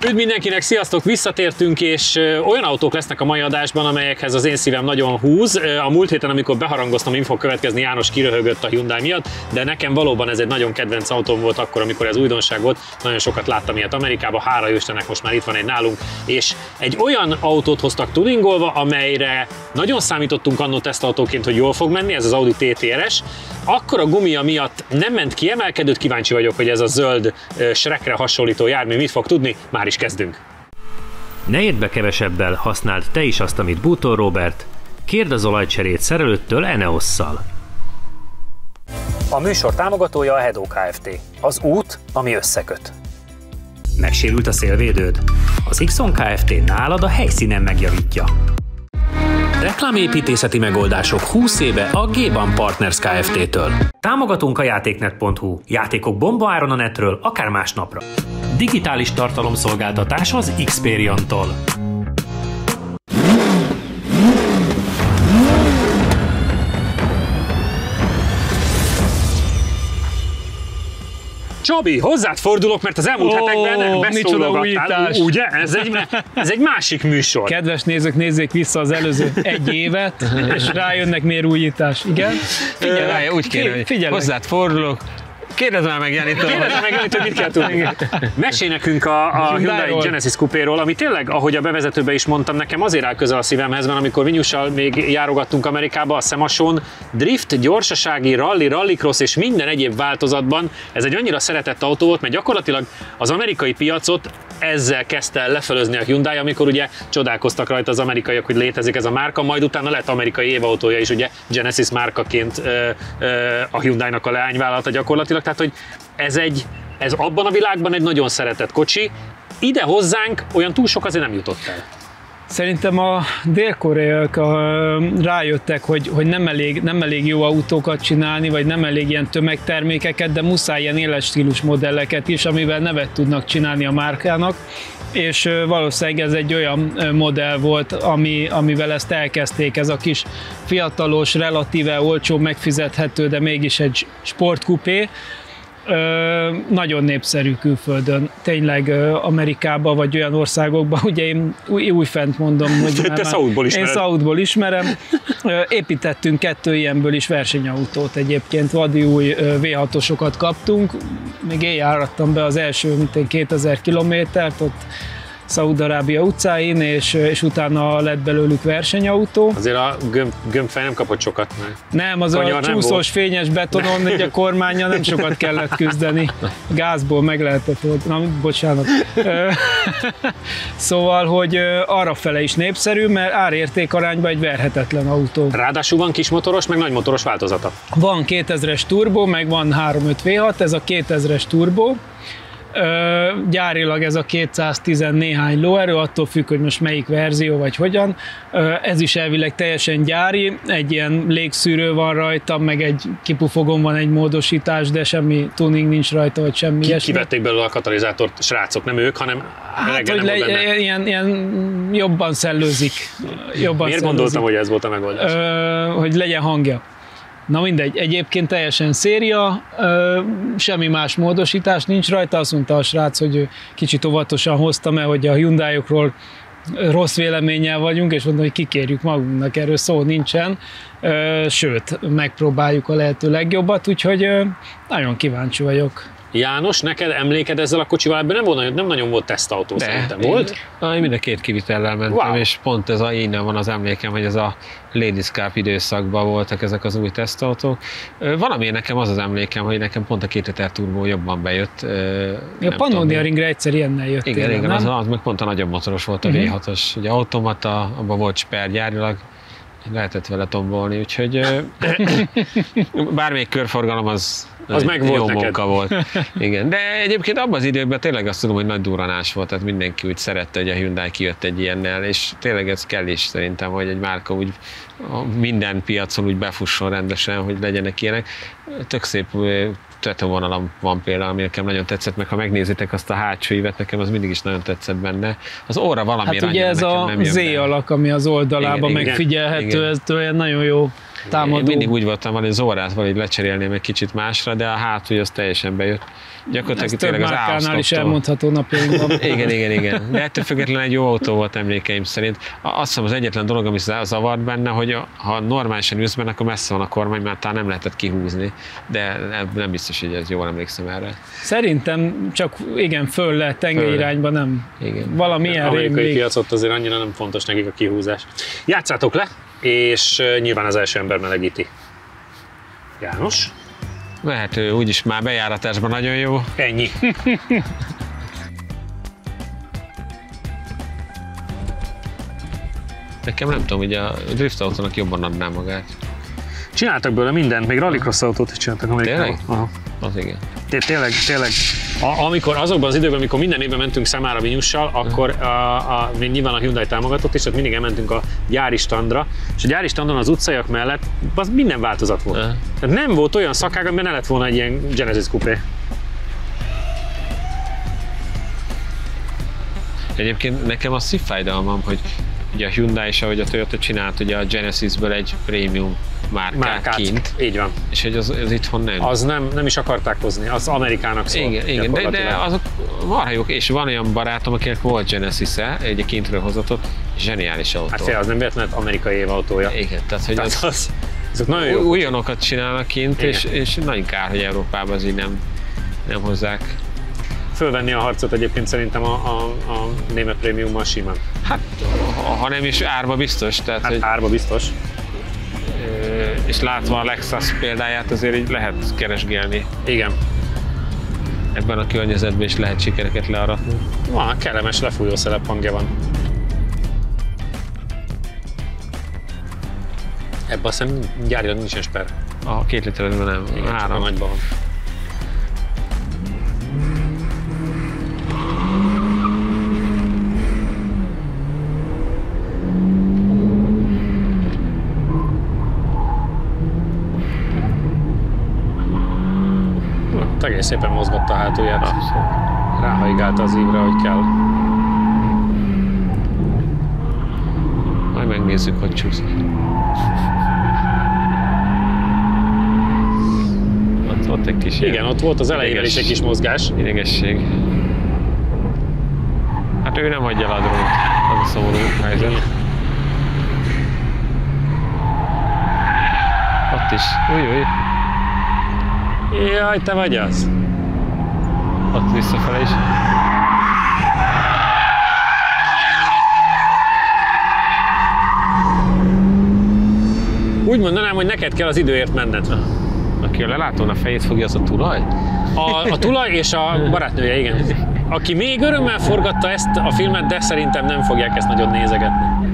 Üdv mindenkinek, sziasztok! Visszatértünk, és olyan autók lesznek a mai adásban, amelyekhez az én szívem nagyon húz. A múlt héten, amikor beharangoztam, hogy fog következni, János kiröhögött a Hyundai miatt, de nekem valóban ez egy nagyon kedvenc autóm volt akkor, amikor ez újdonság volt. Nagyon sokat láttam ilyet Amerikában, hála Istennek most már itt van egy nálunk, és egy olyan autót hoztak tuningolva, amelyre nagyon számítottunk annó tesztautóként, hogy jól fog menni, ez az Audi TT-RS. Akkor a gumia miatt nem ment kiemelkedőt, kíváncsi vagyok, hogy ez a zöld Shrekre hasonlító jármű mit fog tudni, már is kezdünk. Ne érd be kevesebbel, használd te is azt, amit Bútor Róbert. Kérd az olajcserét szerelőttől Eneosszal. A műsor támogatója a Hedó Kft. Az út, ami összeköt. Megsérült a szélvédőd? Az Ixon Kft. Nálad a helyszínen megjavítja. Reklámépítészeti megoldások 20 éve a G-Ban Partners Kft-től. Támogatunk a játéknet.hu. Játékok bombaáron a netről, akár másnapra. Digitális tartalomszolgáltatás az Xperion-tól. Csabi, hozzád fordulok, mert az elmúlt hetekben beszólogattál, ugye? Ez egy másik műsor. Kedves nézők, nézzék vissza az előző egy évet, és rájönnek, miért újítás. Igen? Figyelj, úgy kéne, hogy hozzád fordulok. Kérdezz már meg, Janitól. Hogy mit kell tudni. Mesélj nekünk a Hyundai Genesis Coupéról, ami tényleg, ahogy a bevezetőben is mondtam, nekem azért áll közel a szívemhez, mert amikor Vinyussal még járogattunk Amerikába, a Szemason, drift, gyorsasági, rallycross és minden egyéb változatban ez egy annyira szeretett autó volt, mert gyakorlatilag az amerikai piacot ezzel kezdte el lefölözni a Hyundai, amikor ugye csodálkoztak rajta az amerikaiak, hogy létezik ez a márka, majd utána lett amerikai évautója is, ugye Genesis márkaként a Hyundai-nak a leányvállalata gyakorlatilag. Tehát, hogy ez abban a világban egy nagyon szeretett kocsi. Ide hozzánk olyan túl sok azért nem jutott el. Szerintem a dél-koreaiak rájöttek, hogy nem elég jó autókat csinálni, vagy nem elég ilyen tömegtermékeket, de muszáj ilyen életstílus modelleket is, amivel nevet tudnak csinálni a márkának. És valószínűleg ez egy olyan modell volt, amivel ezt elkezdték, ez a kis fiatalos, relatíve olcsó, megfizethető, de mégis egy sportkupé. Nagyon népszerű külföldön, tényleg Amerikában vagy olyan országokban, ugye én újfent mondom, hogy én Southból ismerem. Építettünk 2 ilyenből is versenyautót egyébként, vadi új V6-osokat kaptunk, még én járattam be az első 2000 kilométert, ott Szaúd-Arábia utcáin, és utána lett belőlük versenyautó. Azért a gömbfej nem kapott sokat, nem, az a csúszós fényes betonon, így a kormánnyal nem sokat kellett küzdeni. Gázból meg lehetett volt. Na, bocsánat. Szóval, hogy arrafele is népszerű, mert árérték arányban egy verhetetlen autó. Ráadásul van kismotoros, meg nagymotoros változata. Van 2000-es turbo, meg van 3.5 V6, ez a 2000-es turbo. Gyárilag ez a 210 néhány lóerő, attól függ, hogy most melyik verzió vagy hogyan. Ez is elvileg teljesen gyári, egy ilyen légszűrő van rajta, meg egy kipufogon van egy módosítás, de semmi tuning nincs rajta, vagy semmi ilyesmi. Kivették belőle a katalizátort, srácok, nem ők, hanem ilyen jobban szellőzik. Miért gondoltam, hogy ez volt a megoldás? Hogy legyen hangja. Na mindegy, egyébként teljesen széria, semmi más módosítás nincs rajta, azt mondta a srác, hogy kicsit óvatosan hoztam el, hogy a Hyundaiokról rossz véleménnyel vagyunk, és mondom, hogy kikérjük magunknak, erről szó nincsen, sőt, megpróbáljuk a lehető legjobbat, úgyhogy nagyon kíváncsi vagyok. János, neked emléked ezzel a kocsival? Ebben nem nagyon volt tesztautó, szerintem. Volt? Én mind a 2 kivitellel mentem, és pont innen van az emlékem, hogy ez a Ladies Cup időszakban voltak ezek az új tesztautók. Valamiért nekem az emlékem, hogy nekem pont a 2000 turbó jobban bejött. A Pannonia Ringre egyszer ilyennel jöttél. Igen, az meg pont a nagyobb motoros volt, a V6-os. Ugye automata, abban volt sper gyárilag, lehetett vele tombolni, úgyhogy bármelyik körforgalom az meg volt neked. Munka volt. Igen. De egyébként abban az időkben tényleg azt tudom, hogy nagy durranás volt, tehát mindenki úgy szerette, hogy a Hyundai kijött egy ilyennel, és tényleg ez kell is szerintem, hogy egy márka úgy minden piacon úgy befusson rendesen, hogy legyenek ilyenek. Tök szép tetővonalam van például, ami nekem nagyon tetszett, meg ha megnézitek azt a hátsó ívet, nekem az mindig is nagyon tetszett benne. Az óra valamiért hát ugye ez a Z alak, ami az oldalában megfigyelhető, ez olyan nagyon jó támadó. Én mindig úgy voltam, hogy az órát valahogy lecserélném egy kicsit másra, de a hátúj az teljesen bejött. Ez több márkánál is elmondható napjainkban. Igen. De ettől függetlenül egy jó autó volt emlékeim szerint. Azt hiszem az egyetlen dolog, ami zavart benne, hogy ha normálisan ülsz benne, akkor messze van a kormány, mert talán nem lehetett kihúzni. De nem biztos, hogy ez jól emlékszem erre. Szerintem csak igen, föl lehet tengerirányba, nem. Igen. Valamilyen amerikai piacot azért annyira nem fontos nekik a kihúzás. Játszátok le, és nyilván az első ember melegíti. János? Mehető, úgyis már bejáratásban nagyon jó. Ennyi. Nekem nem tudom, hogy a drift autónak jobban adná magát. Csináltak belőle mindent, még rallycross autót is csináltak Amerikában. Tényleg? Aha. Az igen. Tényleg. Amikor azokban az időben, amikor minden évben mentünk Samára Vinyussal, akkor még nyilván a Hyundai támogatott, és tehát mindig elmentünk a gyári standra, és a gyári standon az utcaiak mellett az minden változat volt. Tehát nem volt olyan szakág, amiben ne lett volna egy ilyen Genesis Coupé. Egyébként nekem az szívfájdalmam, hogy ugye a Hyundai és ahogy a Toyota csinált ugye a Genesisből egy prémium márkát kint. Így van. És hogy az itthon nem. Az nem is akarták hozni, az Amerikának szól. Igen, de azok marha jók, és van olyan barátom, akinek volt Genesis-e, egy kintről hozatott, zseniális autó. Hát fél, az nem véletlenül amerikai év autója. Igen, tehát hogy azok nagyon jó. Újonokat csinálnak kint, és nagyon kár, hogy Európában az így nem hozzák. Fölvenni a harcot egyébként szerintem a német prémiummal simán. Hát, ha nem is árba biztos. Tehát, hát árba biztos. És látva a Lexus példáját azért így lehet keresgélni. Igen. Ebben a környezetben is lehet sikereket learatni. Van, kellemes lefújó szelep hangja van. Ebben azt hiszem gyárilag nincsen sper. A 2 literben nem. Igen, 3 nagyban van. Egész szépen mozgatta a hátulját. Ráhaigálta az ívre, hogy kell. Majd megnézzük, hogy csúszik. Ott egy kis igen, ott volt az elején is egy kis mozgás. Idegesség. Hát ő nem hagyja el a drónt. Az a szomorú helyzet. Ott is. Új. Jaj, te vagy az! Ott visszafele is. Úgy mondanám, hogy neked kell az időért menned. Aki a lelátón a fejét fogja, az a tulaj? A tulaj és a barátnője, igen. Aki még örömmel forgatta ezt a filmet, de szerintem nem fogják ezt nagyon nézegetni.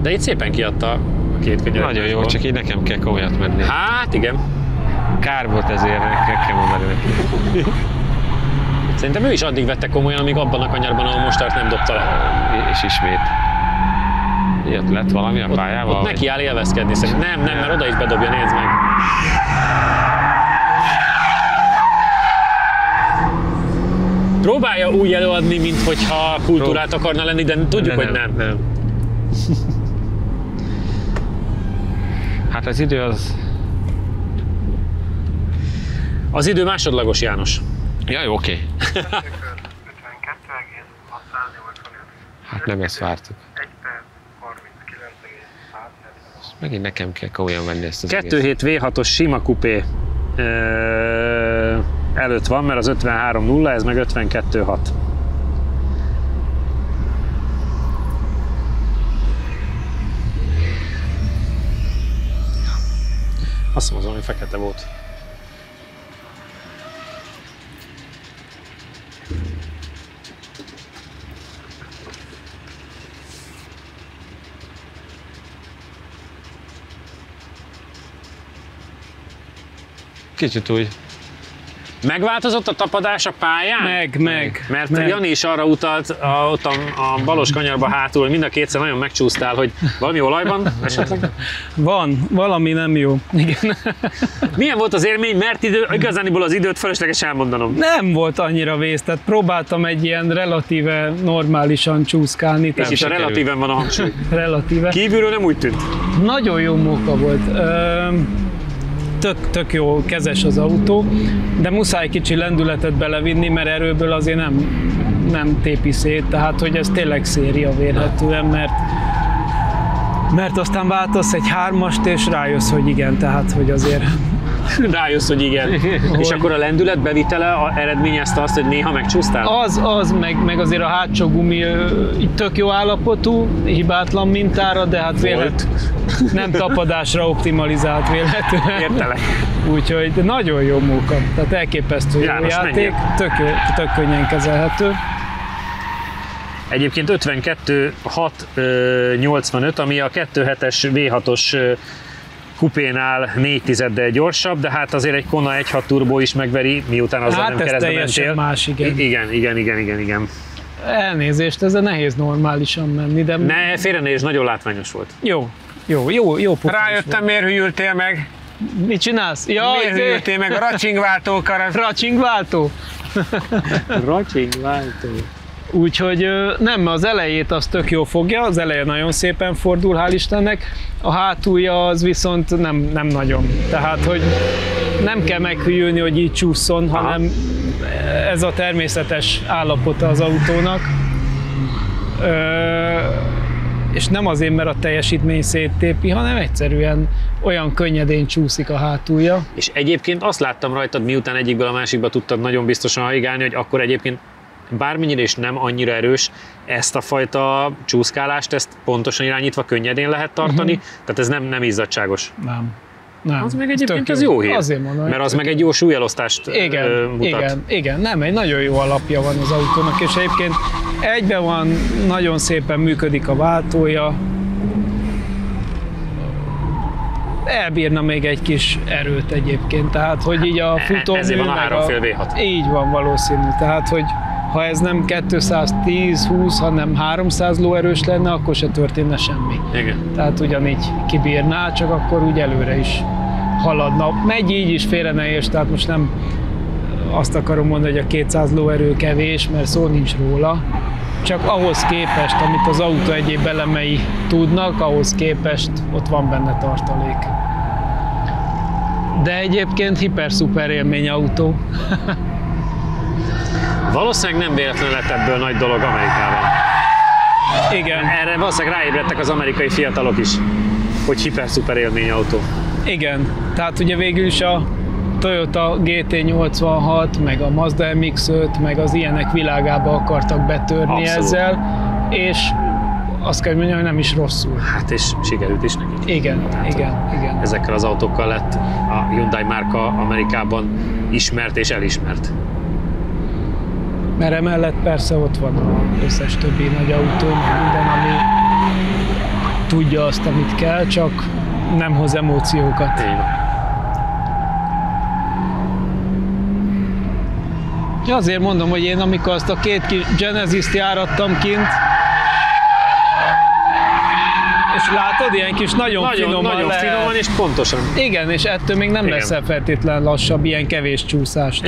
De itt szépen kiadta a 2 könyvet. Nagyon jó, csak így nekem kell komolyat menni. Hát igen. Kár volt ezért, meg kell mondani neki. Szerintem ő is addig vette komolyan, amíg abban a kanyarban, ahol Mostart nem dobta le. És ismét. Ilyet lett valami a pályával? Ott neki áll élvezkedni szerintem. Nem, mert oda is bedobja, nézd meg. Próbálja úgy előadni, minthogyha kultúrát akarna lenni, de tudjuk, hogy nem. Hát az idő az... Az idő másodlagos, János. Jaj, oké. Hát nem ezt vártuk. 1 perc 39,6. Megint nekem kell komolyan venni ezt az 2.7 V6-os sima kupé előtt van, mert az 53.0, ez meg 52.6. Azt mondom, hogy fekete volt. Kicsit úgy Megváltozott a tapadás a pályán? Mert Jani is arra utalt ott a balos kanyarba hátul, hogy mind a kétszer nagyon megcsúsztál, hogy valami olajban esetleg? Van, valami nem jó. Igen. Milyen volt az élmény, mert igazániból az időt fölösleges elmondanom. Nem volt annyira vész, tehát próbáltam egy ilyen relatíve normálisan csúszkálni. És itt a relatíven van a hangsúly. Relatíve. Kívülről nem úgy tűnt? Nagyon jó móka volt. Tök jó kezes az autó, de muszáj kicsi lendületet belevinni, mert erőből azért nem tépi szét, tehát hogy ez tényleg széria vélhetően, mert aztán váltasz egy 3-ast és rájössz, hogy igen, tehát hogy azért... Rájössz, hogy igen. És akkor a lendület bevitele eredményezte azt, hogy néha megcsúsztál? Az meg azért a hátsó gumi tök jó állapotú, hibátlan mintára, de hát nem tapadásra optimalizált vélhetően. Értelek. Úgyhogy nagyon jó móka, tehát elképesztő jó játék, tök könnyen kezelhető. Egyébként 52.685, ami a 2.7-es V6-os kupénál 4/10-del gyorsabb, de hát azért egy Kona 1.6 turbo is megveri, miután azzal hát nem keresztbe mentél. Más, igen. Igen. Elnézést, ezzel nehéz normálisan menni, de... Ne, félre ne, és nagyon látványos volt. Jó Rájöttem, miért hűltél meg? Mit csinálsz? Ja, miért hűltél meg a racsingváltókar? Racsingváltó? Racsingváltó. Úgyhogy nem, az elejét az tök jó fogja, az eleje nagyon szépen fordul, hál' Istennek, a hátulja az viszont nem nagyon. Tehát, hogy nem kell meghűlni, hogy így csúszson, hanem ez a természetes állapota az autónak. És nem azért, mert a teljesítmény széttépi, hanem egyszerűen olyan könnyedén csúszik a hátulja. És egyébként azt láttam rajtad, miután egyikből a másikba tudtad nagyon biztosan hajigálni, hogy akkor egyébként bármennyire is nem annyira erős, ezt a fajta csúszkálást, ezt pontosan irányítva könnyedén lehet tartani, tehát ez nem izzadságos. Nem. Az meg egyébként ez jó hír, azért mondom, mert az meg egy jó súlyelosztást mutat. Igen, nem, egy nagyon jó alapja van az autónak, és egyébként egyben van, nagyon szépen működik a váltója, elbírna még egy kis erőt egyébként, tehát hogy így a futómű... Ezért van a 3,5 V6. Így van valószínű, tehát hogy ha ez nem 210-20, hanem 300 lóerős lenne, akkor se történne semmi. Igen. Tehát ugyanígy kibírná, csak akkor úgy előre is haladna. Megy így is, félre ne érts, tehát most nem azt akarom mondani, hogy a 200 lóerő kevés, mert szó nincs róla. Csak ahhoz képest, amit az autó egyéb elemei tudnak, ahhoz képest ott van benne tartalék. De egyébként hiper-szuper élmény autó. Valószínűleg nem véletlenül lett ebből nagy dolog Amerikában. Igen. Erre valószínűleg ráébredtek az amerikai fiatalok is, hogy hiper-szuper élmény autó. Igen, tehát ugye végül is a Toyota GT86, meg a Mazda MX-5, meg az ilyenek világába akartak betörni. Abszolút. Ezzel, és azt kell mondjam, hogy nem is rosszul. Hát és sikerült is nekik. Igen. Ezekkel az autókkal lett a Hyundai márka Amerikában ismert és elismert. Mert emellett persze ott van az összes többi nagy autó, minden, ami tudja azt, amit kell, csak nem hoz emóciókat. Ja, azért mondom, hogy én amikor azt a két kis Genesist járattam kint, és látod, ilyen kis nagyon finoman és pontosan. Igen, és ettől még nem lesz feltétlen lassabb, ilyen kevés csúszást.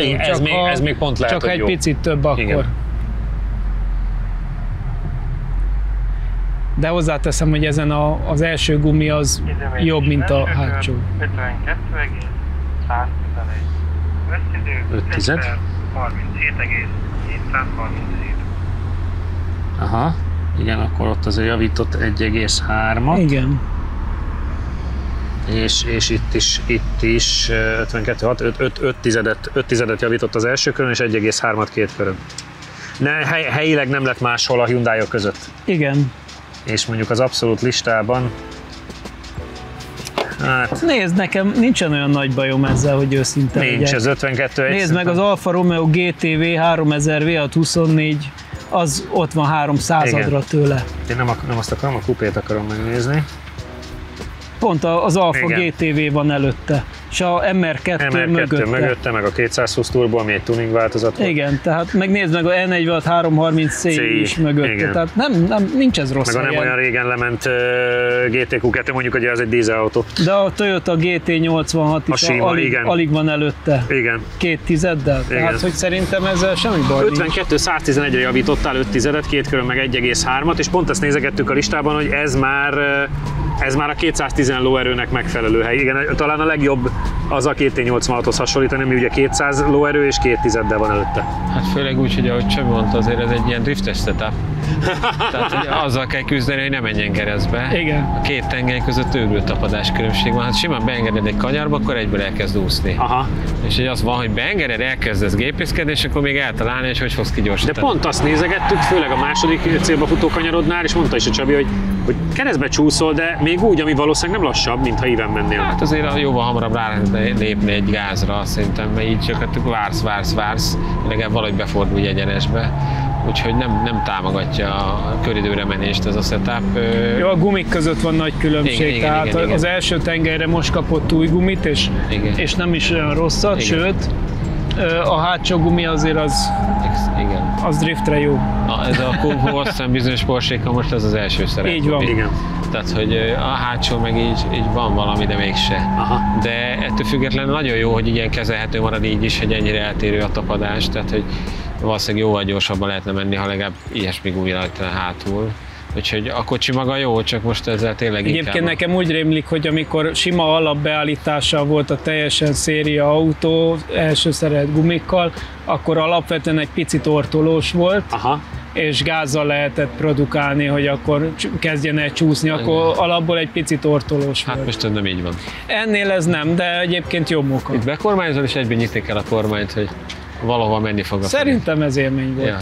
Ez még pont lehet, csak egy jó. picit több akkor. Igen. De hozzáteszem, hogy ezen az első gumi az jobb, mint a hátsó. 52,111. 5/10. 37,737. Aha, igen, akkor ott azért javított 1,3-at. Igen. És itt is 52,6, 5/10 javított az első körön, és 1,3-at két körön. Helyileg nem lett máshol a Hyundai-ok között. Igen. És mondjuk az abszolút listában, hát... Nézd, nekem nincsen olyan nagy bajom ezzel, hogy őszinte legyek. Nincs, az 52. Nézd meg az Alfa Romeo GTV 3000 V624, az ott van 300-adra tőle. Én nem azt akarom, a kupét akarom megnézni. Pont az Alfa GTV van előtte, és a MR2 mögötte, meg a 220 turbo, ami egy tuning változat volt. Igen, tehát megnézd meg a E46 330C is mögötte, igen. Tehát nincs ez rossz. Meg a nem olyan régen lement GTQ2, mondjuk, hogy ez egy dízelautó. De a Toyota GT86 is alig van előtte. Igen. 2 tizeddel, tehát hogy szerintem ezzel semmi baj 52 111-re javítottál 5 tizedet, két körön meg 1,3-at, és pont ezt nézegettük a listában, hogy ez már a 210 lóerőnek megfelelő hely. Igen, talán a legjobb az a GT86-hoz hasonlítani, ami ugye 200 lóerő és 2 tizeddel van előtte. Hát főleg úgy, hogy ahogy Csabi mondta, azért ez egy ilyen driftes setup. Tehát hogy azzal kell küzdeni, hogy ne menjen keresztbe. Igen. A két tengely között őrült tapadás különbség van. Hát simán beengeded egy kanyarba, akkor egyből elkezd úszni. Aha. És hogy az van, hogy beengeded, elkezdesz gépészkedni, és akkor még eltalálni, hogy fogsz kigyorsítani. De pont azt nézegettük, főleg a második célba futó kanyarodnál, és mondta is a Csabi, hogy keresztbe csúszol, de még úgy, ami valószínűleg nem lassabb, mint ha íven mennél. Hát azért jóval hamarabb rá lehet lépni egy gázra, szerintem, mert így csak vársz, legalább valahogy befordulj egyenesbe. Úgyhogy nem támogatja a köridőre menést ez a setup. Jó, a gumik között van nagy különbség, igen. Az első tengelyre most kapott új gumit, és nem is olyan rosszat, sőt, a hátsó gumi azért az driftre jó. Ez a Kubo, azt hiszem bizonyos Porsche-kkal most ez az első szerep. Így van. Igen. Tehát, hogy a hátsó meg így van valami, de mégse. Aha. De ettől függetlenül nagyon jó, hogy ilyen kezelhető marad így is, hogy ennyire eltérő a tapadás, tehát hogy valószínűleg jóval gyorsabban lehetne menni, ha legalább ilyesmi gumi rajta hátul. Úgyhogy a kocsi maga jó, csak most ezzel tényleg Egyébként nekem úgy rémlik, hogy amikor sima alapbeállítással volt a teljesen széria autó, első szerelt gumikkal, akkor alapvetően egy picit ortolós volt. Aha. És gázzal lehetett produkálni, hogy akkor kezdjen el csúszni, akkor alapból egy picit ortolós volt. Hát most ez nem így van. Ennél ez nem, de egyébként jobb moka. Itt bekormányzol, és egyben nyitni kell a kormányt, hogy valahova menni fog. Szerintem ez élmény volt. Ja.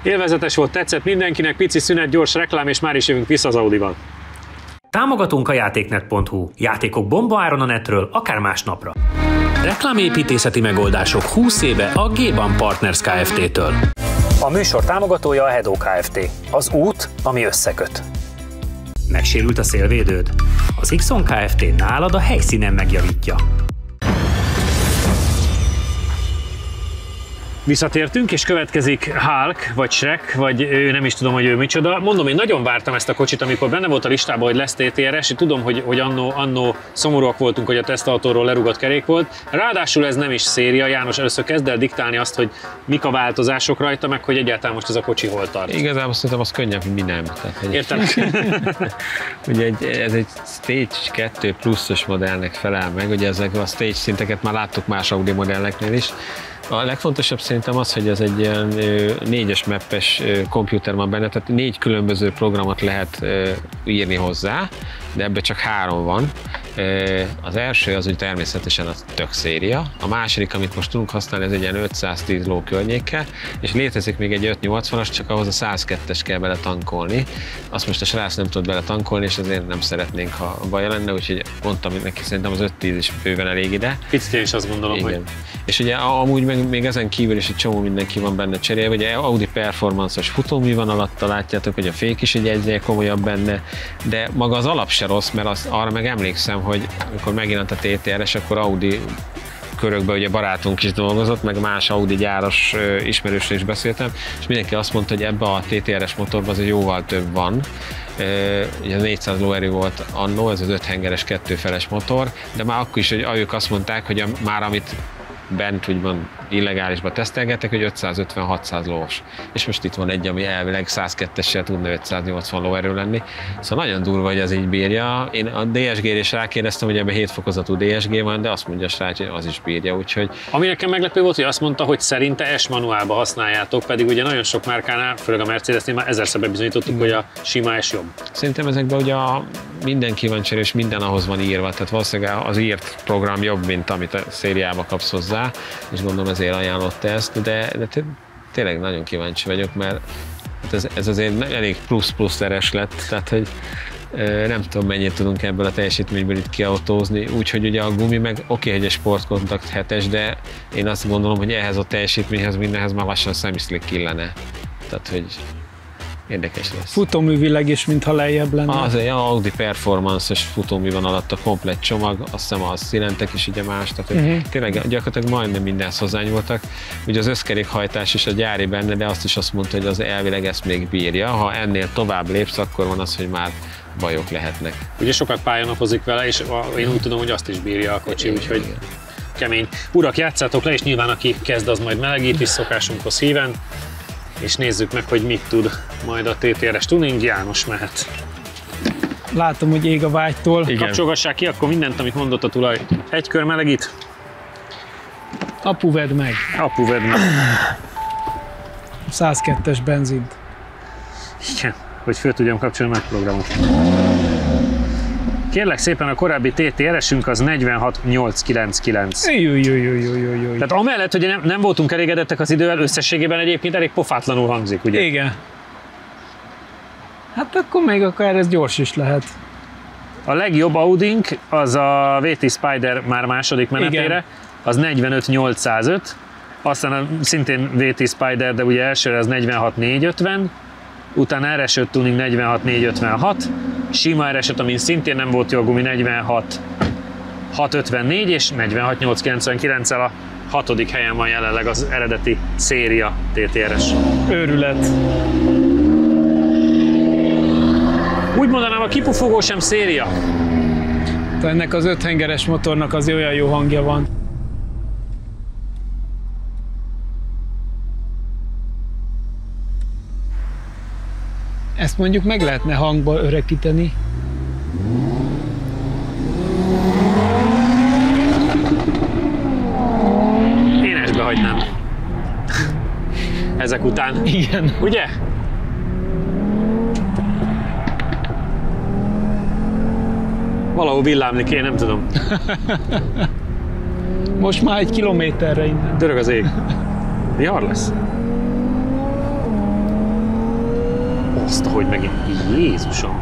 Élvezetes volt, tetszett mindenkinek, pici szünet, gyors reklám, és már is jövünk vissza az Audival. Támogatunk a játéknet.hu. Játékok bombaáron a netről, akár másnapra. Reklámépítészeti megoldások 20 éve a G-Ban Partners Kft-től. A műsor támogatója a Hedó Kft. Az út, ami összeköt. Megsérült a szélvédőd? Az Xon Kft. Nálad a helyszínen megjavítja. Visszatértünk, és következik Hulk, vagy Shrek, vagy ő nem is tudom, hogy ő micsoda. Mondom, én nagyon vártam ezt a kocsit, amikor benne volt a listában, hogy lesz TTRS, és tudom, hogy annó szomorúak voltunk, hogy a tesztautóról lerúgott kerék volt. Ráadásul ez nem is széria. János, először kezd el diktálni azt, hogy mik a változások rajta, meg hogy egyáltalán most ez a kocsi hol tart. Igazából szerintem az könnyebb, mint mi nem. Értem. Ugye ez egy Stage 2 pluszos modellnek felel meg, ugye ezek a Stage szinteket már láttuk más Audi modelleknél is. A legfontosabb szerintem az, hogy ez egy ilyen 4-es mappes komputer van benne, tehát 4 különböző programot lehet írni hozzá, de ebben csak 3 van. Az első az úgy természetesen a tök széria, a második, amit most tudunk használni, ez egy ilyen 510 ló környékkel, és létezik még egy 580-as, csak ahhoz a 102-es kell bele tankolni. Azt most a srác nem tud bele tankolni, és ezért nem szeretnénk, ha baj lenne, úgyhogy mondtam neki, szerintem az 510 is bőven elég ide. Picit én is azt gondolom, igen. Hogy... És ugye amúgy még ezen kívül is egy csomó mindenki van benne cserélve, ugye Audi Performance-os futómű van alatta, látjátok, hogy a fék is egyre komolyabb benne, de maga az alap se rossz, mert arra meg emlékszem, hogy amikor megjelent a TTRS, akkor Audi körökben ugye barátunk is dolgozott, meg más Audi gyáros ismerősre is beszéltem, és mindenki azt mondta, hogy ebbe a TTRS motorban azért jóval több van. Ugye 400 lóerő volt annó, ez az 5 hengeres 2 feles motor, de már akkor is, hogy ők azt mondták, hogy már amit bent úgymond illegálisba tesztelgettek, hogy 550-600 lós. És most itt van egy, ami elvileg 102-essel tudna 580 lóerő lenni. Szóval nagyon durva, hogy ez így bírja. Én a DSG-re is rákérdeztem, hogy ebben 7 fokozatú DSG van, de azt mondja a srác, hogy az is bírja, úgyhogy... Ami nekem meglepő volt, hogy azt mondta, hogy szerinte S-manuálba használjátok, pedig ugye nagyon sok márkánál, főleg a Mercedesnél már ezerszer bebizonyítottuk, hogy a sima S jobb. Szerintem ezekben ugye mindenki van cserélő, és minden ahhoz van írva, tehát valószínűleg az írt program jobb, mint amit a szériába kapsz hozzá, és gondolom ezért ajánlott ezt, de tényleg nagyon kíváncsi vagyok, mert ez azért elég plusz teres lett, tehát hogy nem tudom, mennyit tudunk ebből a teljesítményből itt kiautózni, úgyhogy ugye a gumi meg oké, hogy egy sportkontakt 7-es, de én azt gondolom, hogy ehhez a teljesítményhez mindenhez már lassan semi-slick illene. Tehát, hogy érdekes lesz. Futóművileg is, mintha lejjebb lenne. Az egy Audi Performance-es futómű van alatt a komplett csomag, azt hiszem a szilentek is ugye más, tehát tényleg gyakorlatilag majdnem mindenhez hozzányúltak. Ugye az összkerékhajtás is a gyári benne, de azt mondta, hogy az elvileg ezt még bírja. Ha ennél tovább lépsz, akkor van az, hogy már bajok lehetnek. Ugye sokat pályanapozik vele, és én úgy tudom, hogy azt is bírja a kocsi, úgyhogy kemény. Urak, játszátok le, és nyilván aki kezd, az majd melegít is szokásunkhoz híven, és nézzük meg, hogy mit tud majd a TTR-es tuning. János mehet. Látom, hogy ég a vágytól. Igen. Kapcsolgassák ki akkor mindent, amit mondott a tulaj. Egy kör melegít. Apu, vedd meg. Apu, vedd meg. 102-es benzint. Igen, hogy föl tudjam kapcsolni meg programot. Kérlek szépen, a korábbi TTR-esünk az 46899. Tehát amellett, hogy nem voltunk elégedettek az idővel, összességében egyébként elég pofátlanul hangzik, ugye? Igen. Hát akkor még akár ez gyors is lehet. A legjobb Audink az a VT Spider már második menetére, igen. Az 45805, aztán szintén VT Spider, de ugye elsőre az 46450, utána RS5 tuning 46456, sima RS5, amin szintén nem volt jó a gumi, 46654 és 46899-el a 6. helyen van jelenleg az eredeti széria TTR-es. Őrület. Úgy mondanám, a kipufogó sem széria. De ennek az 5 hengeres motornak az olyan jó hangja van. Ezt mondjuk meg lehetne hangba öregíteni. Énesbe hagynám. Ezek után. Igen. Ugye? Valahol villámni kéne, nem tudom. Most már 1 kilométerre innen. Dörög az ég. Vihar lesz. Azt, hogy megint. Jézusom.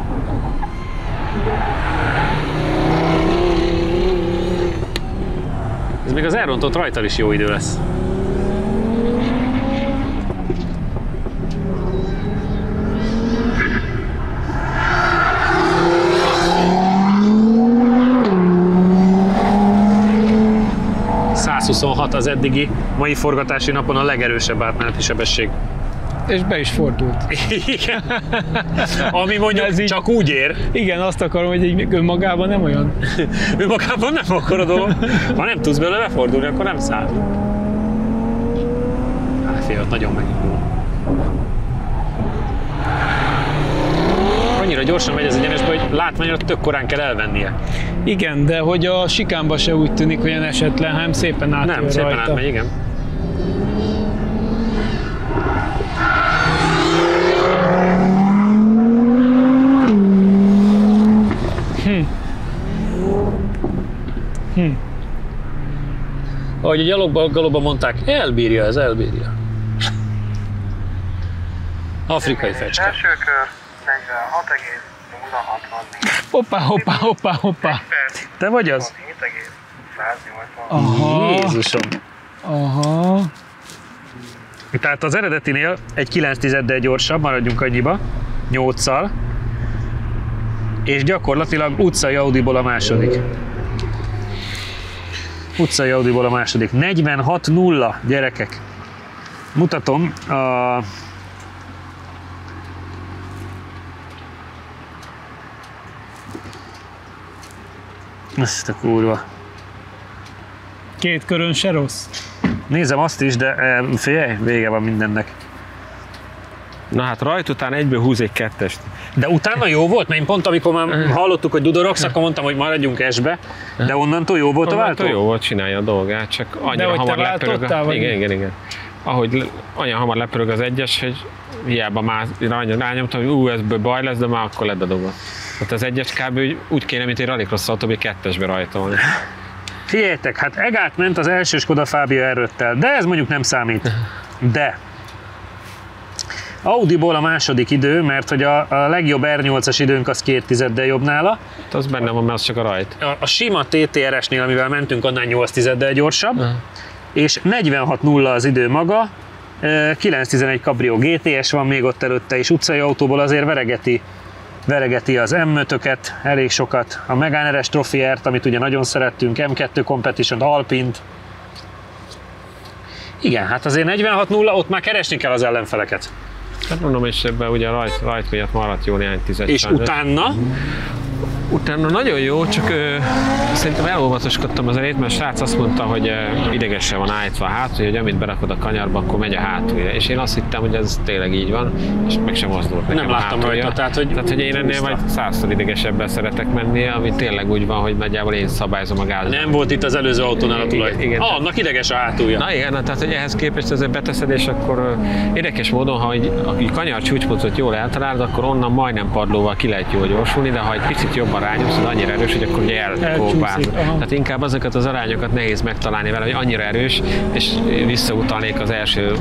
Ez még az elrontott rajtal is jó idő lesz. Az eddigi mai forgatási napon a legerősebb átmeneti sebesség. És be is fordult. Igen. Ami mondjuk csak úgy ér. Igen, azt akarom, hogy önmagában nem olyan. Önmagában nem akkora dolog. Ha nem tudsz belőle befordulni, akkor nem száll. Fél, nagyon megindul. Annyira gyorsan megy az egyenesbe, hogy látványra tök korán kell elvennie. Igen, de hogy a sikánba se úgy tűnik olyan esetlen, hanem szépen átmegy rajta. Nem, szépen átmegy, igen. Ahogy a gyalogban mondták, elbírja ez, elbírja. Afrikai fecske. Első kör 46,064. Hoppá. Te vagy az? 7,180. Aha. Jézusom. Aha. Tehát az eredetinél egy 9-10-del gyorsabb, maradjunk annyiba, 8-szal, és gyakorlatilag utcai Audiból a második. Utcai Audiból a második. 46-0, gyerekek. Mutatom a... Ezt a kurva. 2 körön se rossz. Nézem azt is, de figyelj, vége van mindennek. Na hát rajt után egyből húz egy 2-est. De utána jó volt, mert én pont amikor már hallottuk, hogy dudorogsz, akkor mondtam, hogy maradjunk esbe, de onnantól jó volt a váltó? Jó volt, csinálja a dolgát, csak annyira hamar lepörög. Igen. Ahogy olyan hamar lepörög az egyes, hogy hiába rányomtam, hogy ebből baj lesz, de már akkor ledobott. Tehát az egyes kb. Úgy kéne, mint egy rallycross autó, hogy 2-esbe rajtolni. Figyeljetek, hát Egát ment az első Skoda Fabia R5-tel, de ez mondjuk nem számít. De Audiból a második idő, mert hogy a legjobb R8-as időnk az 2/10 jobb nála. Az benne van, mert az csak a rajt. A sima TTR-esnél, amivel mentünk, annál 8/10 gyorsabb. És 46-0 az idő maga, 911 Cabrio GTS van még ott előtte, és utcai autóból azért veregeti az M5-öket, elég sokat, a Megane RS Trophy R-t, amit ugye nagyon szerettünk, M2 Competition, Alpint. Igen, hát azért 46-0, ott már keresni kell az ellenfeleket. Hát mondom, és ebben ugye a rajt miatt maradt jó néhány tized. És utána? Utána nagyon jó, csak szerintem elolvatoskodtam az elét, mert a srác azt mondta, hogy idegesen van állítva a hátulja, hogy amit berakod a kanyarba, akkor megy a hátulja. És én azt hittem, hogy ez tényleg így van, és meg sem mozdult nekem nem láttam rajta, tehát hogy én ennél majd 100-szor idegesebben szeretek menni, ami tényleg úgy van, hogy nagyjából én szabályozom a gázot. Nem volt itt az előző autónál a tulaj. Igen. Annak ideges a hátulja. Na igen, tehát hogy ehhez képest ezzel beteszed, és akkor érdekes módon, ha egy kanyar csúcspontot jól eltalálod, akkor onnan majdnem padlóval ki lehet jól gyorsulni, de ha egy picit jobban rányomsz, annyira erős, hogy akkor ugye elkópázol. Tehát inkább azokat az arányokat nehéz megtalálni vele, hogy annyira erős, és visszautalnék az első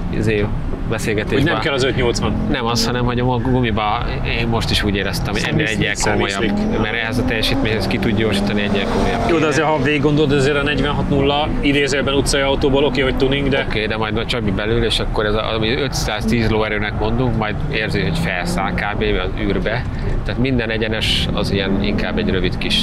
beszélgetésben. Hogy nem kell az 580. Nem az, hanem hogy a gumiba én most is úgy éreztem, hogy ennél egyel komolyabb, mert ehhez a teljesítményhez ki tud gyorsítani egyel komolyabb. Jó, de azért ha végig gondolod, azért a 46.0 idézőjelben utcai autóból oké, hogy tuning, de... Oké, de majd a Csabi belül, és akkor ez ami 510 lóerőnek mondunk, majd érzi, hogy felszáll kb. Az űrbe. Tehát minden egyenes az ilyen inkább egy rövid kis...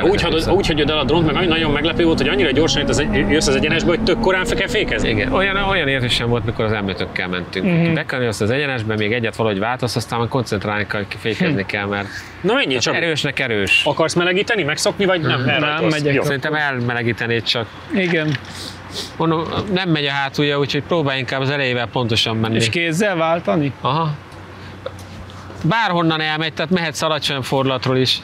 Úgy hagyod el a drónt, meg nagyon meglepő volt, hogy annyira gyorsan jössz az egyenesbe, hogy tök korán fel kell fékezni. Igen, olyan érzésem volt, mikor az M5-ökkel mentünk. Bekanyarodsz az egyenesbe, még egyet valahogy váltasz, aztán már koncentrálni kell, fékezni kell, mert na menjél csak. Erősnek erős. Akarsz melegíteni, megszokni, vagy nem? Nem megyek. Szerintem elmelegíteni csak. Igen. Mondom, nem megy a hátulja, úgyhogy próbálj inkább az elejével pontosan menni. És kézzel váltani? Aha. Bárhonnan elmegy, tehát mehetsz alacsony fordulatról is.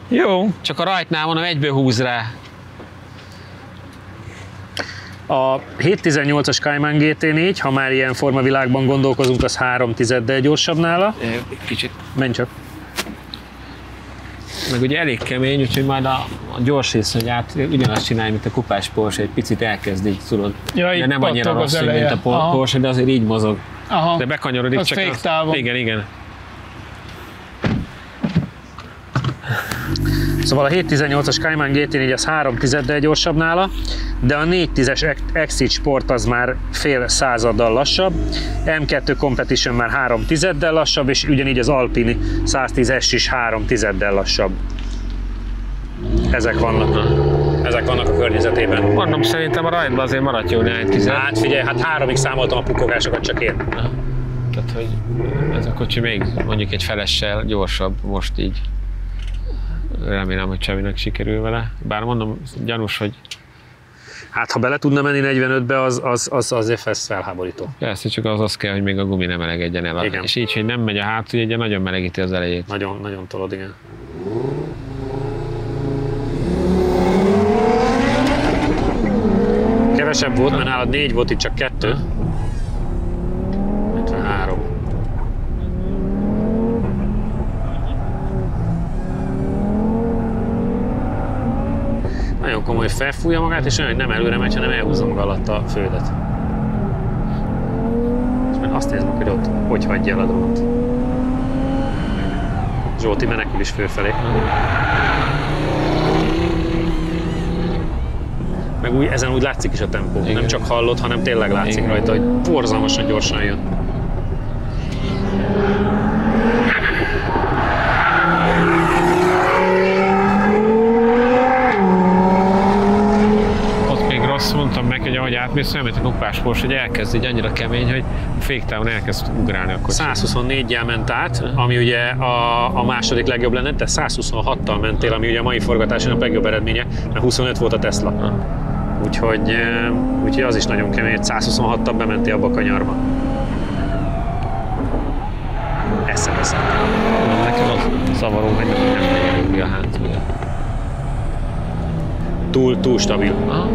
Jó. Csak a rajtnál mondom, egyből húz rá. A 718-as Cayman GT4, ha már ilyen formavilágban gondolkozunk, az 3/10-del gyorsabb nála. Kicsit. Menj csak. Meg ugye elég kemény, úgyhogy majd a gyors részanyát ugyanazt csinálja, mint a kupás Porsche, egy picit elkezd így, tudod. Ja, de nem annyira rossz, mint a Porsche, de azért így mozog. Aha. De bekanyarodik az csak féktávon. Igen. Szóval a 718-as Cayman GT4 az 3/10-del gyorsabb nála, de a 410-es Exit Sport az már fél századdal lassabb, M2 Competition már 3/10-del lassabb, és ugyanígy az Alpine 110S is 3/10-del lassabb. Ezek vannak a környezetében. Mondom, szerintem a rajtban azért maradt jó néhány tized. Hát figyelj, 3-ig számoltam a pukkogásokat csak én. Tehát, hogy ez a kocsi még mondjuk egy felessel gyorsabb most így. Remélem, hogy Csavinak sikerül vele. Bár mondom, gyanús, hogy... Hát ha bele tudna menni 45-be, az azért felháborító. Persze, csak az kell, hogy még a gumi nem melegedjen el. Igen. És így, hogy nem megy a hátulja, ugye nagyon melegíti az elejét. Nagyon tolod, igen. Kevesebb volt, mert nálad 4 volt, itt csak 2. 53. Nagyon komoly, felfújja magát, és olyan, hogy nem előre megy, hanem elhúzza maga alatt a földet. És már azt nézd meg, hogy ott hogy hagyja el a drónt. Zsolti menekül is fölfelé. Meg ezen úgy látszik is a tempó. Igen. Nem csak hallod, hanem tényleg látszik igen. Rajta, hogy borzalmasan gyorsan jön. Azt mondtam neki, hogy ahogy átmész, olyan, mint a kupás Porsche, hogy elkezd így annyira kemény, hogy a féktávon elkezd ugrálni a kocsi. 124-jel ment át, ami ugye a második legjobb lenne, de 126-tal mentél, ami ugye a mai forgatáson a legjobb eredménye, mert 25 volt a Tesla. Úgyhogy az is nagyon kemény, 126-tal bementél abba a kanyarba. Eszem. Nekem az zavaró, hogy nem megy a hátulja. Túl stabil. Aha.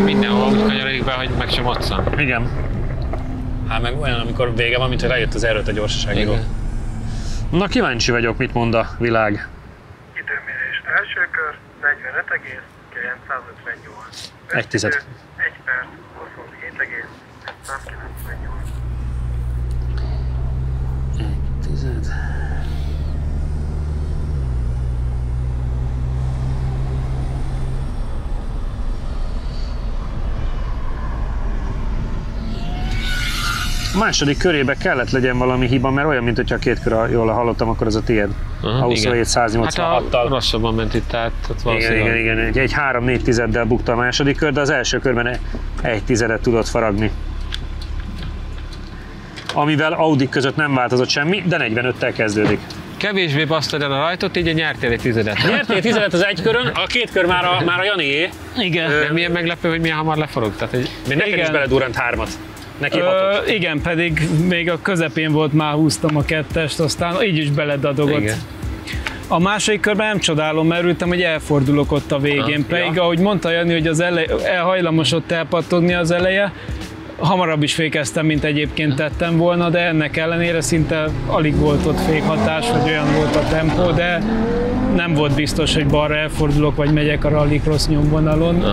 Mindenhol úgy kanyarodik be, hogy meg sem otszan. Igen. Hát meg olyan, amikor vége van, mint hogy rájött az erőt a gyorsaságról. Na kíváncsi vagyok, mit mond a világ. Időmérés első kör 45,958. 1 tized. 1 perc 27,198. 1 tized. második körébe kellett legyen valami hiba, mert olyan, mint hogyha a két kör, jól hallottam, akkor az a tiéd. A 27-186-tal. Hát rosszabban ment itt, tehát igen. Egy 3-4 tizeddel bukta a második kör, de az első körben 1 tizedet tudott faragni. Amivel Audi között nem változott semmi, de 45-tel kezdődik. Kevésbé basztad el a rajtot, így nyertél egy tizedet. Nyertél 10 az egy körön, a két kör már a Janié. Igen. De milyen meglepő, hogy milyen hamar leforog. Tehát, hogy... De neked is beledurrant 3-at. Neki 6-ot. Igen, pedig még a közepén volt, már húztam a 2-est, aztán így is beledadogott. Igen. A második körben nem csodálom, mert örültem, hogy elfordulok ott a végén. Pedig ahogy mondta Jani, hogy az hajlamosott elpattogni az eleje, hamarabb is fékeztem, mint egyébként tettem volna, de ennek ellenére szinte alig volt ott fékhatás, vagy olyan volt a tempó, de nem volt biztos, hogy balra elfordulok, vagy megyek a rallycross nyomvonalon.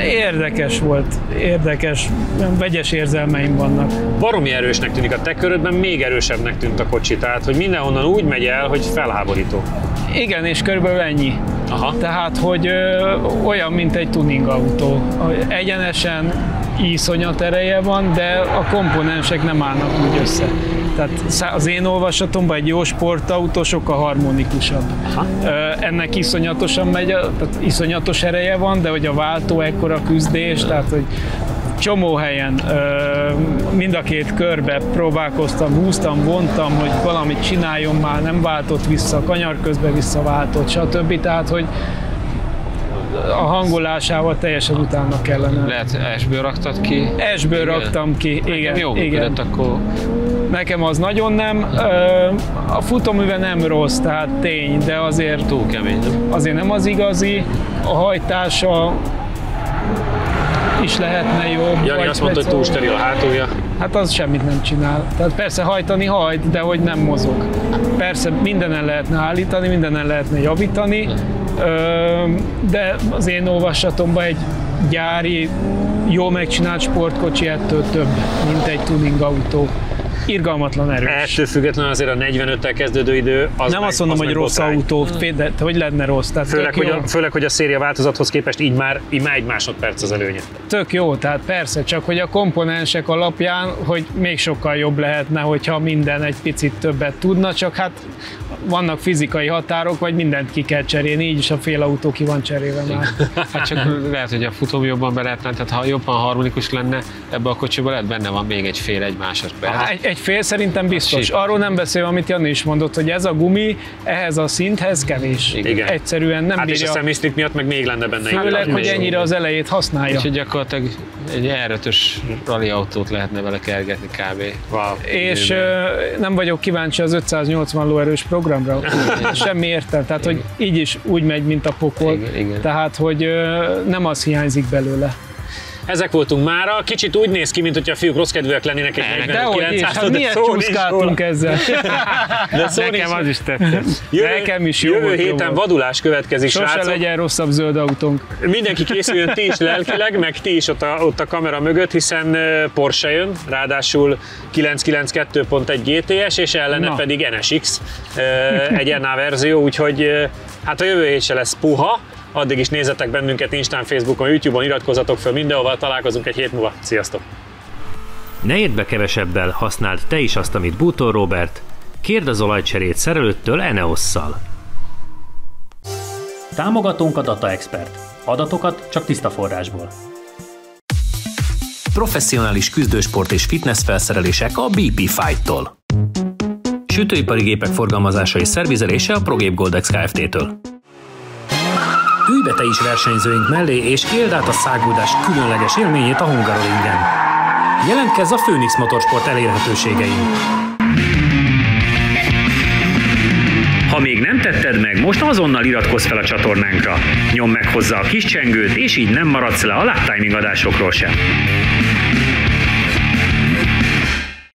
Érdekes volt, vegyes érzelmeim vannak. Baromi erősnek tűnik, a te körödben még erősebbnek tűnt a kocsi, tehát hogy mindenhonnan úgy megy el, hogy felháborító. Igen, és körülbelül ennyi. Aha. Tehát, hogy olyan, mint egy tuning autó. Egyenesen iszonyat ereje van, de a komponensek nem állnak úgy össze. Tehát az én olvasatomban egy jó sportautó sokkal harmonikusabb. Ennek iszonyatosan megy, tehát iszonyatos ereje van, de hogy a váltó ekkora küzdés, tehát hogy csomó helyen mind a két körbe próbálkoztam, húztam, vontam, hogy valamit csináljon már, nem váltott vissza, kanyar közben visszaváltott, stb. Tehát, hogy a hangolásával teljesen utána kellene. Lehet S-ből raktad ki? S-ből raktam ki, igen. Jó működött akkor. Nekem az nagyon nem. A futóműve nem rossz, tehát tény, de azért túl kemény. Azért nem az igazi. A hajtása is lehetne jobb. Jani azt mondta, hogy túl steril a hátulja. Hát az semmit nem csinál. Tehát persze hajtani hajt, de hogy nem mozog. Persze mindenen lehetne állítani, mindenen lehetne javítani, de az én olvasatomban egy gyári, jól megcsinált sportkocsi ettől több, mint egy tuning autó. Irgalmatlan erős. Ettől függetlenül azért a 45-tel kezdődő idő az nem azt mondom, hogy rossz autó, de hogy lenne rossz. Tehát főleg, hogy a széria változathoz képest így már 1 másodperc az előnye. Tök jó, tehát persze, csak hogy a komponensek alapján, hogy még sokkal jobb lehetne, hogyha minden egy picit többet tudna, csak hát vannak fizikai határok, vagy mindent ki kell cserélni, így is a fél autó ki van cserélve már. Hát csak lehet, hogy a futóm jobban be lehetne, tehát ha jobban harmonikus lenne, ebbe a kocsiba lehet benne van még egy másodperc. Egy fél szerintem biztos. Arról nem beszél, amit Jani is mondott, hogy ez a gumi ehhez a szinthez kevés. Igen. Egyszerűen nem bírja. És a szemisztik miatt meg még lenne benne. Főleg, hogy ennyire az elejét használja. Úgyhogy gyakorlatilag egy R5-ös rally autót lehetne vele kergetni kb. Wow. És nem vagyok kíváncsi az 580 lóerős programra. Semmi értelme. Tehát, hogy így is úgy megy, mint a pokol. Igen. Tehát, hogy nem az hiányzik belőle. Ezek voltunk mára. Kicsit úgy néz ki, mint hogyha a fiúk rossz kedvűek lennének egy 49-es. Hát miért csúszkáltunk ezzel? De nekem az is tetszett. Nekem is jó. Jövő héten vadulás következik, srácok. Sose legyen rosszabb zöld autónk. Mindenki készüljön ti is lelkileg, meg ti is ott a kamera mögött, hiszen Porsche jön, ráadásul 992.1 GTS, és ellene pedig NSX, egy NA verzió, úgyhogy hát a jövő hét se lesz puha. Addig is nézzetek bennünket Instán, Facebookon, YouTube-on, iratkozzatok fel mindenhova, találkozunk egy hét múlva. Sziasztok! Ne érd be kevesebbel, használd te is azt, amit Bútor Róbert. Kérd az olajcserét szerelőttől Eneosszal. Támogatónk a Data Expert. Adatokat csak tiszta forrásból. Professzionális küzdősport és fitness felszerelések a BP Fight-tól. Sütőipari gépek forgalmazása és szervizelése a ProGape Goldex Kft-től. Ülj be te is versenyzőink mellé, és éld át a száguldás különleges élményét a Hungaroringen. Jelentkezz a Phoenix Motorsport elérhetőségein. Ha még nem tetted meg, most azonnal iratkozz fel a csatornánkra. Nyomd meg hozzá a kis csengőt, és így nem maradsz le a Lap Timing adásokról sem.